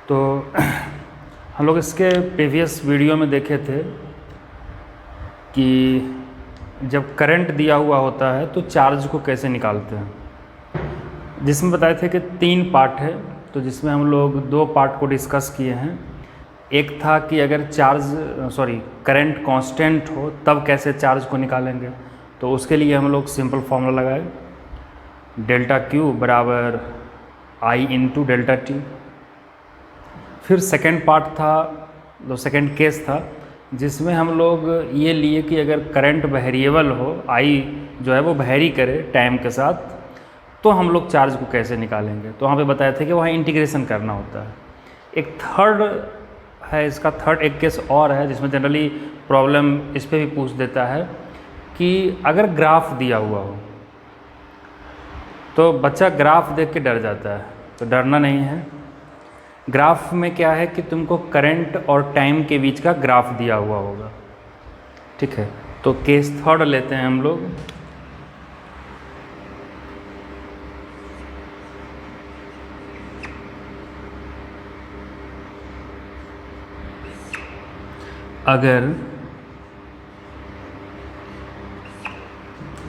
तो हम लोग इसके प्रीवियस वीडियो में देखे थे कि जब करंट दिया हुआ होता है तो चार्ज को कैसे निकालते हैं, जिसमें बताए थे कि 3 पार्ट है। तो जिसमें हम लोग 2 पार्ट को डिस्कस किए हैं। एक था कि अगर करंट कांस्टेंट हो तब कैसे चार्ज को निकालेंगे। तो उसके लिए हम लोग सिंपल फार्मूला लगाए, डेल्टा क्यू बराबर आई इंटू डेल्टा टी। फिर सेकेंड पार्ट था, जो सेकेंड केस था, जिसमें हम लोग ये लिए कि अगर करंट वेरिएबल हो, आई जो है वो वेरी करे टाइम के साथ, तो हम लोग चार्ज को कैसे निकालेंगे। तो वहाँ पे बताए थे कि वहाँ इंटीग्रेशन करना होता है। एक थर्ड है, इसका थर्ड एक केस और है जिसमें जनरली प्रॉब्लम इस पर भी पूछ देता है कि अगर ग्राफ दिया हुआ हो तो बच्चा ग्राफ देख के डर जाता है। तो डरना नहीं है। ग्राफ में क्या है कि तुमको करंट और टाइम के बीच का ग्राफ दिया हुआ होगा, ठीक है। तो केस थर्ड लेते हैं हम लोग।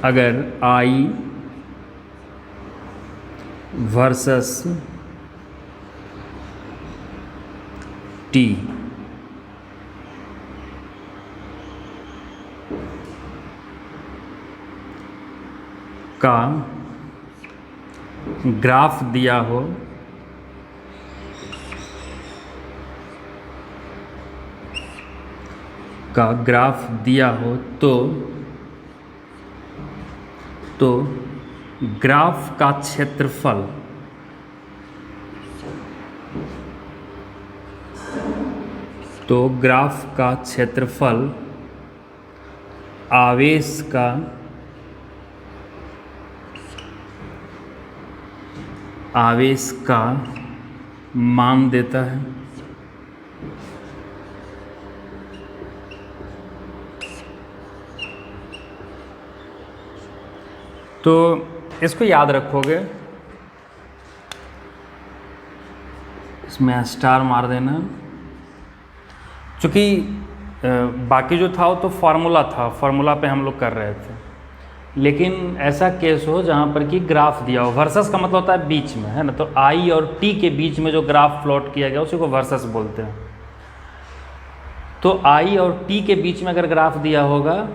अगर आई वर्सेस टी का ग्राफ दिया हो तो ग्राफ का क्षेत्रफल आवेश का मान देता है। तो इसको याद रखोगे, इसमें स्टार मार देना। चूँकि बाकी जो था वो तो फार्मूला पे हम लोग कर रहे थे, लेकिन ऐसा केस हो जहाँ पर कि ग्राफ दिया हो। वर्सस का मतलब होता है बीच में, है ना। तो आई और टी के बीच में जो ग्राफ प्लॉट किया गया उसी को वर्सस बोलते हैं। तो आई और टी के बीच में अगर ग्राफ दिया होगा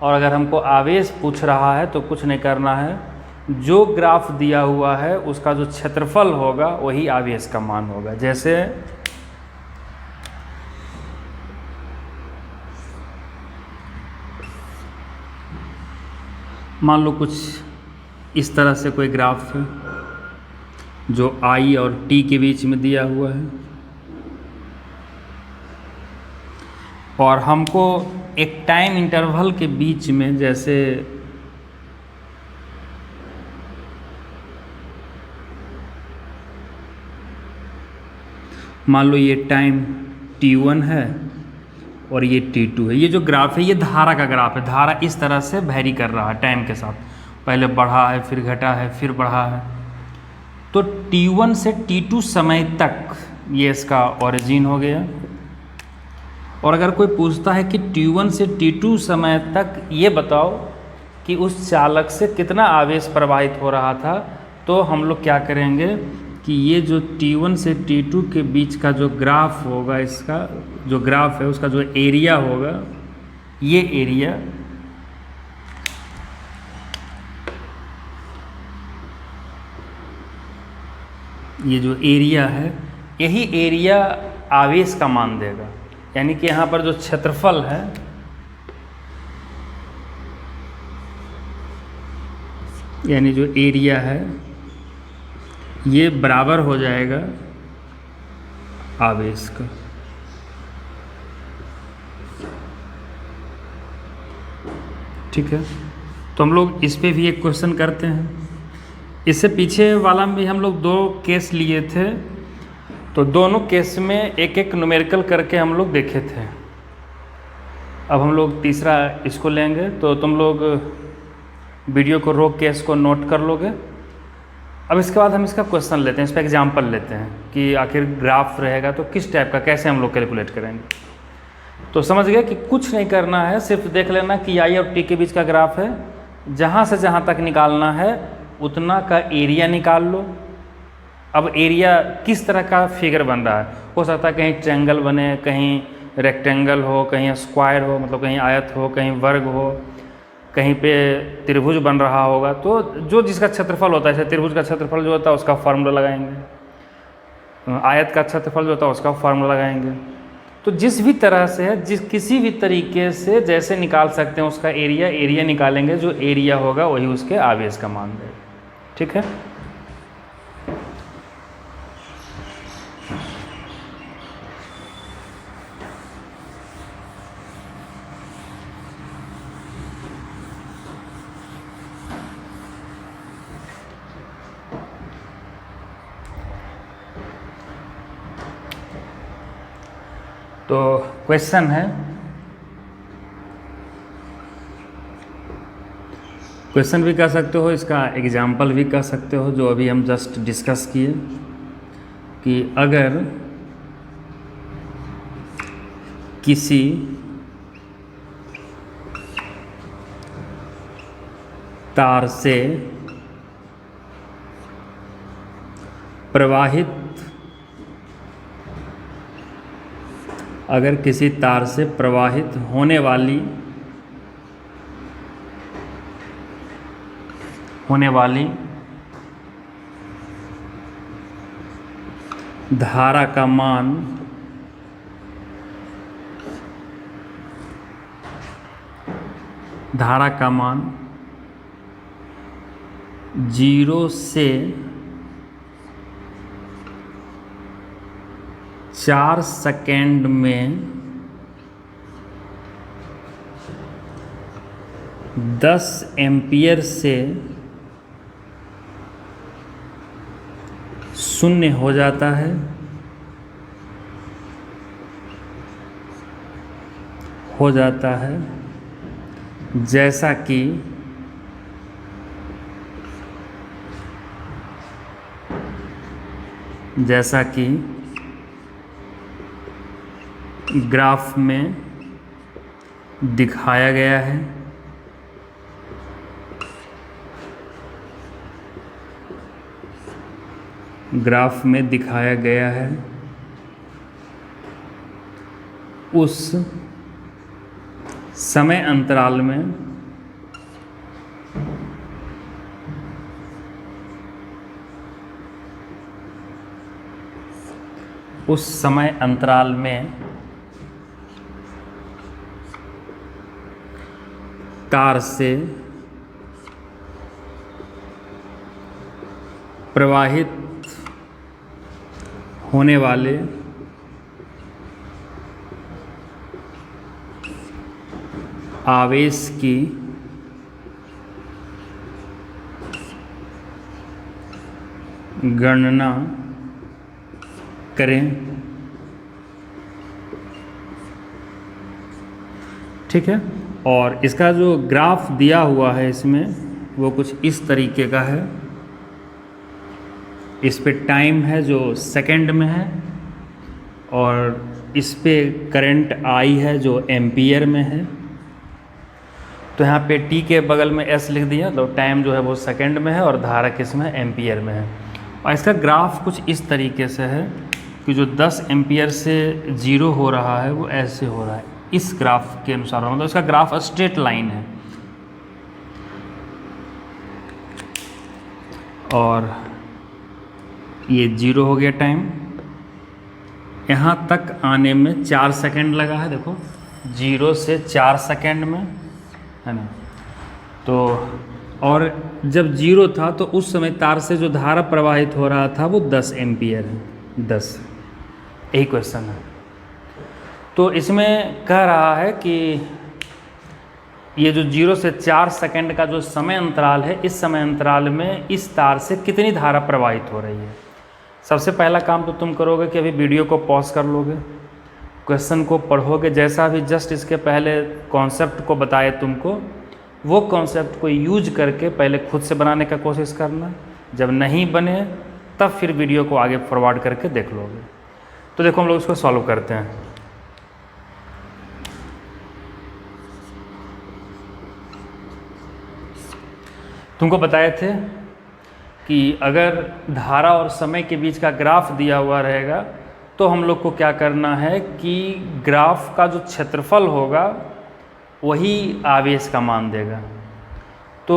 और अगर हमको आवेश पूछ रहा है तो कुछ नहीं करना है, जो ग्राफ दिया हुआ है उसका जो क्षेत्रफल होगा वही आवेश का मान होगा। जैसे मान लो कुछ इस तरह से कोई ग्राफ है जो आई और टी के बीच में दिया हुआ है, और हमको एक टाइम इंटरवल के बीच में, जैसे मान लो ये टाइम t1 है और ये t2 है। ये जो ग्राफ है ये धारा का ग्राफ है। धारा इस तरह से वैरी कर रहा है टाइम के साथ, पहले बढ़ा है, फिर घटा है, फिर बढ़ा है। तो t1 से t2 समय तक ये इसका ओरिजिन हो गया। और अगर कोई पूछता है कि t1 से t2 समय तक ये बताओ कि उस चालक से कितना आवेश प्रवाहित हो रहा था, तो हम लोग क्या करेंगे कि ये जो t1 से t2 के बीच का जो ग्राफ होगा, इसका जो ग्राफ है उसका जो एरिया होगा, ये एरिया ये जो एरिया है, यही एरिया आवेश का मान देगा। यानी कि यहाँ पर जो क्षेत्रफल है, यानी जो एरिया है, ये बराबर हो जाएगा आवेश का। ठीक है। तो हम लोग इस पे भी एक क्वेश्चन करते हैं। इससे पीछे वाला में भी हम लोग 2 केस लिए थे, तो दोनों केस में एक एक न्यूमेरिकल करके हम लोग देखे थे। अब हम लोग तीसरा इसको लेंगे, तो तुम लोग वीडियो को रोक के इसको नोट कर लोगे। अब इसके बाद हम इसका क्वेश्चन लेते हैं, इस पर एग्जाम्पल लेते हैं कि आखिर ग्राफ रहेगा तो किस टाइप का, कैसे हम लोग कैलकुलेट करेंगे। तो समझ गए कि कुछ नहीं करना है, सिर्फ देख लेना कि आई और टी के बीच का ग्राफ है, जहाँ से जहाँ तक निकालना है उतना का एरिया निकाल लो। अब एरिया किस तरह का फिगर बन रहा है, हो सकता है कहीं ट्रायंगल बने, कहीं रेक्टेंगल हो, कहीं स्क्वायर हो, मतलब कहीं आयत हो, कहीं वर्ग हो, कहीं पे त्रिभुज बन रहा होगा। तो जो जिसका क्षेत्रफल होता है, जैसे त्रिभुज का क्षेत्रफल जो होता है उसका फॉर्मूला लगाएंगे, आयत का क्षेत्रफल जो होता है उसका फॉर्मूला लगाएंगे। तो जिस भी तरह से है, जिस किसी भी तरीके से जैसे निकाल सकते हैं उसका एरिया निकालेंगे, जो एरिया होगा वही उसके आवेश का मान देगा। ठीक है। तो क्वेश्चन है, क्वेश्चन भी कह सकते हो, इसका एग्जाम्पल भी कह सकते हो, जो अभी हम जस्ट डिस्कस किए कि अगर किसी तार से प्रवाहित, अगर किसी तार से प्रवाहित होने वाली धारा का मान धारा का मान 0 से 4 सेकेंड में 10 एम्पियर से 0 हो जाता है, जैसा कि ग्राफ में दिखाया गया है। ग्राफ में दिखाया गया है, उस समय अंतराल में तार से प्रवाहित होने वाले आवेश की गणना करें। ठीक है। और इसका जो ग्राफ दिया हुआ है इसमें वो कुछ इस तरीके का है। इस पे टाइम है जो सेकंड में है, और इस पे करंट आई है जो एम्पियर में है। तो यहाँ पे टी के बगल में एस लिख दिया, तो टाइम जो है वो सेकंड में है और धारा किस में, एम्पियर में है। और इसका ग्राफ कुछ इस तरीके से है कि जो 10 एम्पियर से 0 हो रहा है वो ऐसे हो रहा है, इस ग्राफ के अनुसार, मतलब इसका ग्राफ स्ट्रेट लाइन है। और ये 0 हो गया टाइम, यहाँ तक आने में 4 सेकंड लगा है। देखो 0 से 4 सेकंड में, है ना। तो और जब 0 था तो उस समय तार से जो धारा प्रवाहित हो रहा था वो 10 एम्पियर है, 10। यही क्वेश्चन है। तो इसमें कह रहा है कि ये जो 0 से 4 सेकंड का जो समय अंतराल है, इस समय अंतराल में इस तार से कितनी धारा प्रवाहित हो रही है। सबसे पहला काम तो तुम करोगे कि अभी वीडियो को पॉज कर लोगे, क्वेश्चन को पढ़ोगे, जैसा भी जस्ट इसके पहले कॉन्सेप्ट को बताए तुमको, वो कॉन्सेप्ट को यूज करके पहले खुद से बनाने का कोशिश करना। जब नहीं बने तब फिर वीडियो को आगे फॉरवर्ड करके देख लोगे। तो देखो हम लोग इसको सॉल्व करते हैं। तुमको बताए थे कि अगर धारा और समय के बीच का ग्राफ दिया हुआ रहेगा तो हम लोग को क्या करना है कि ग्राफ का जो क्षेत्रफल होगा वही आवेश का मान देगा। तो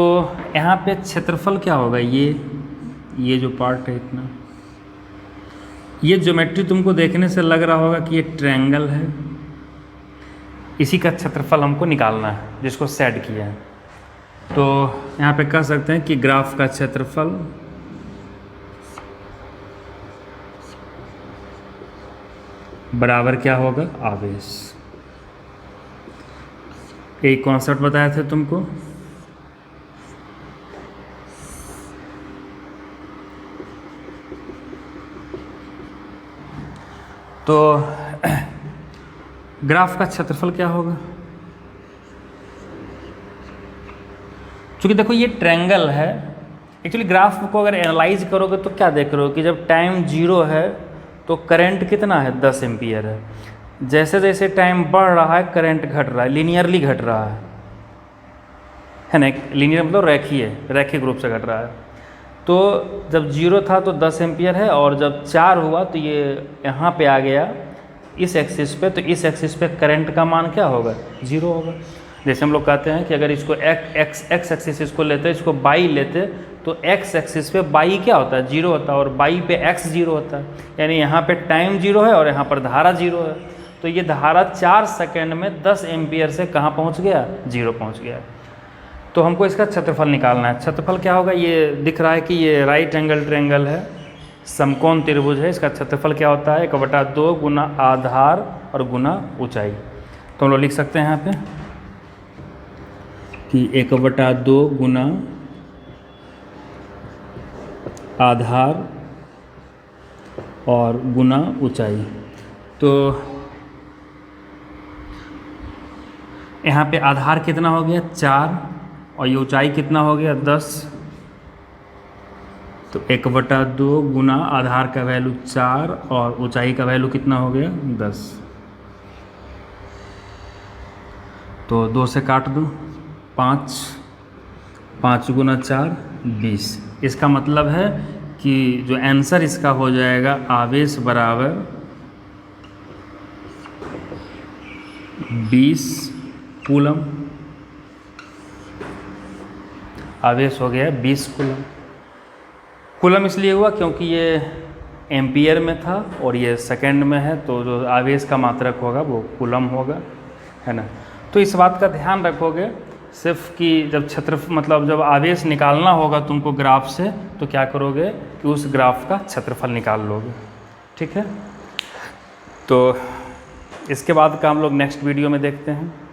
यहाँ पे क्षेत्रफल क्या होगा, ये जो पार्ट है इतना, ये ज्योमेट्री तुमको देखने से लग रहा होगा कि ये ट्रायंगल है, इसी का क्षेत्रफल हमको निकालना है जिसको सेट किया है। तो यहाँ पे कह सकते हैं कि ग्राफ का क्षेत्रफल बराबर क्या होगा, आवेश। एक कॉन्सेप्ट बताया थे तुमको, तो ग्राफ का क्षेत्रफल क्या होगा, क्योंकि देखो ये ट्रायंगल है। एक्चुअली ग्राफ को अगर एनालाइज करोगे तो क्या देख रहे हो कि जब टाइम 0 है तो करंट कितना है, 10 एम्पियर है। जैसे जैसे टाइम बढ़ रहा है करंट घट रहा है, लीनियरली घट रहा है ना। लीनियर मतलब रैखिक रूप से घट रहा है। तो जब 0 था तो 10 एम्पियर है, और जब 4 हुआ तो ये यहाँ पे आ गया इस एक्सिस पे, तो इस एक्सिस पे करंट का मान क्या होगा, 0 होगा। जैसे हम लोग कहते हैं कि अगर इसको एक्स एक्सिस इसको लेते, इसको बाई लेते, तो एक्स एक्सिस पे बाई क्या होता है, 0 होता है, और बाई पे एक्स 0 होता है। यानी यहाँ पे टाइम 0 है और यहाँ पर धारा 0 है। तो ये धारा 4 सेकेंड में 10 एम्पियर से कहाँ पहुँच गया, 0 पहुँच गया। तो हमको इसका क्षेत्रफल निकालना है। क्षेत्रफल क्या होगा, ये दिख रहा है कि ये राइट एंगल ट्रायंगल है, समकोण त्रिभुज है। इसका क्षेत्रफल क्या होता है, 1/2 गुना आधार और गुना ऊंचाई। तो हम लोग लिख सकते हैं यहाँ पे कि 1/2 गुना आधार और गुना ऊंचाई। तो यहाँ पे आधार कितना हो गया, 4, और ये ऊंचाई कितना हो गया, 10। तो 1/2 गुना आधार का वैल्यू 4 और ऊंचाई का वैल्यू कितना हो गया, 10। तो 2 से काट दो, 5 गुना 4 20। इसका मतलब है कि जो आंसर इसका हो जाएगा, आवेश बराबर 20 कूलम। आवेश हो गया 20 कूलम। कूलम इसलिए हुआ क्योंकि ये एम्पियर में था और ये सेकंड में है, तो जो आवेश का मात्रक होगा वो कूलम होगा, है ना। तो इस बात का ध्यान रखोगे सिर्फ कि जब जब आवेश निकालना होगा तुमको ग्राफ से, तो क्या करोगे कि उस ग्राफ का क्षेत्रफल निकाल लोगे, ठीक है। तो इसके बाद का हम लोग नेक्स्ट वीडियो में देखते हैं।